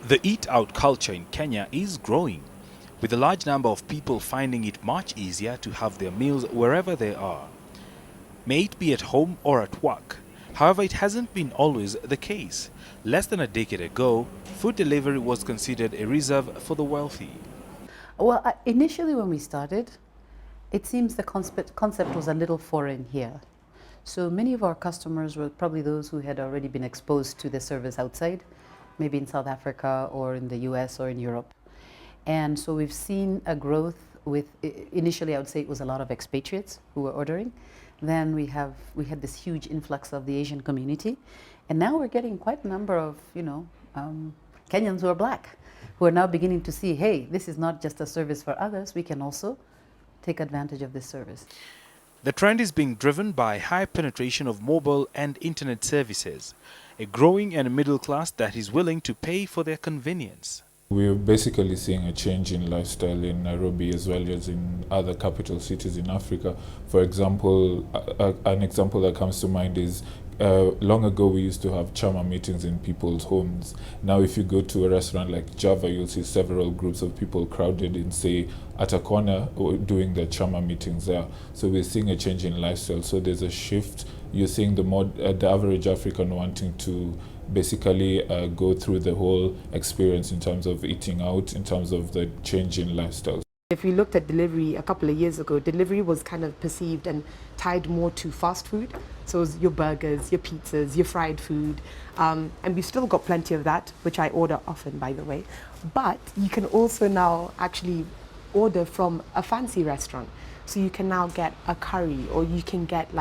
The eat-out culture in Kenya is growing, with a large number of people finding it much easier to have their meals wherever they are, may it be at home or at work. However, it hasn't been always the case. Less than a decade ago, food delivery was considered a reserve for the wealthy. Well, initially when we started, it seems the concept was a little foreign here. So many of our customers were probably those who had already been exposed to the service outside, maybe in South Africa or in the US or in Europe. And so we've seen a growth with, initially I would say it was a lot of expatriates who were ordering. Then we had this huge influx of the Asian community. And now we're getting quite a number of, Kenyans who are black, who are now beginning to see, hey, this is not just a service for others, we can also take advantage of this service. The trend is being driven by high penetration of mobile and internet services, a growing and middle class that is willing to pay for their convenience. We're basically seeing a change in lifestyle in Nairobi as well as in other capital cities in Africa. For example, an example that comes to mind is long ago we used to have chama meetings in people's homes. Now if you go to a restaurant like Java, you'll see several groups of people crowded in, say, at a corner doing the chama meetings there. So we're seeing a change in lifestyle. So there's a shift. You're seeing the average African wanting to basically go through the whole experience in terms of eating out, in terms of the change in lifestyle. If we looked at delivery a couple of years ago, delivery was kind of perceived and tied more to fast food. So it was your burgers, your pizzas, your fried food. And we've still got plenty of that, which I order often, by the way. But you can also now actually order from a fancy restaurant. So you can now get a curry, or you can get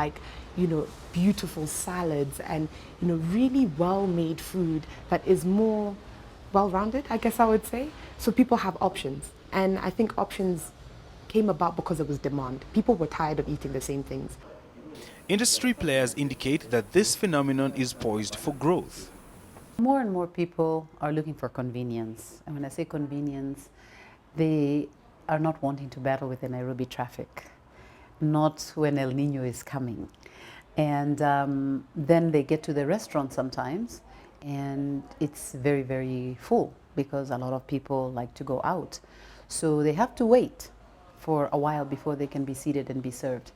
beautiful salads and, really well-made food that is more well-rounded, I guess I would say. So people have options. And I think options came about because there was demand. People were tired of eating the same things. Industry players indicate that this phenomenon is poised for growth. More and more people are looking for convenience. And when I say convenience, they are not wanting to battle with the Nairobi traffic, not when El Nino is coming. And then they get to the restaurant sometimes, and it's very, very full because a lot of people like to go out. So they have to wait for a while before they can be seated and be served.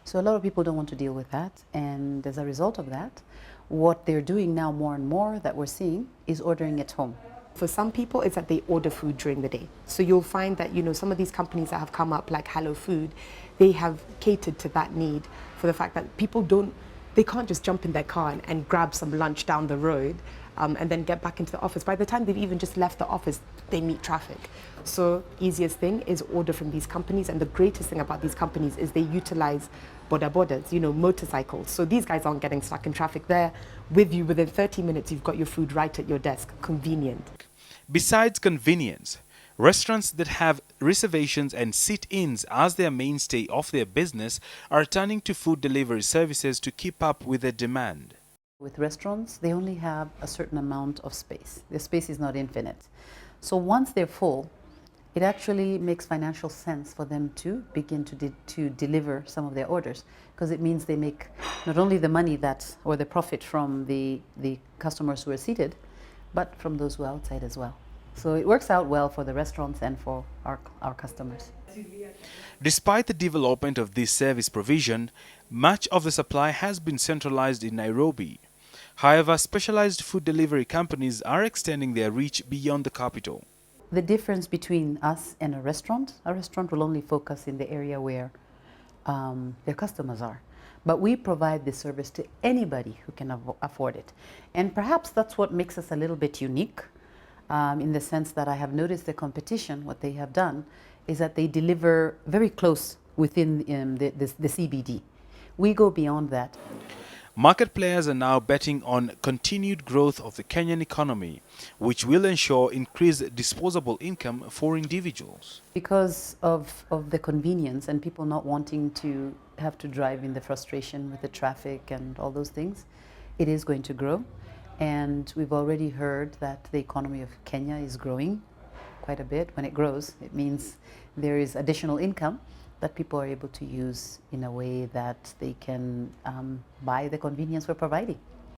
So a lot of people don't want to deal with that. And as a result of that, what they're doing now more and more that we're seeing is ordering at home. For some people, it's that they order food during the day. So you'll find that, some of these companies that have come up, like Hello Food, they have catered to that need for the fact that people they can't just jump in their car and grab some lunch down the road and then get back into the office. By the time they've even just left the office, they meet traffic. So easiest thing is order from these companies. And the greatest thing about these companies is they utilize bodas, motorcycles. So these guys aren't getting stuck in traffic. They're with you within 30 minutes. You've got your food right at your desk. Convenient. Besides convenience, restaurants that have reservations and sit-ins as their mainstay of their business are turning to food delivery services to keep up with the demand. With restaurants, they only have a certain amount of space. The space is not infinite. So once they're full, it actually makes financial sense for them to begin to deliver some of their orders, because it means they make not only the money or the profit from the customers who are seated, but from those who are outside as well. So it works out well for the restaurants and for our customers. Despite the development of this service provision, much of the supply has been centralized in Nairobi. However, specialized food delivery companies are extending their reach beyond the capital. The difference between us and a restaurant will only focus in the area where their customers are. But we provide this service to anybody who can afford it. And perhaps that's what makes us a little bit unique, in the sense that I have noticed the competition, what they have done is that they deliver very close within the CBD. We go beyond that. Market players are now betting on continued growth of the Kenyan economy, which will ensure increased disposable income for individuals. Because of the convenience and people not wanting to have to drive in the frustration with the traffic and all those things, it is going to grow. And we've already heard that the economy of Kenya is growing quite a bit. When it grows, it means there is additional income that people are able to use in a way that they can buy the convenience we're providing.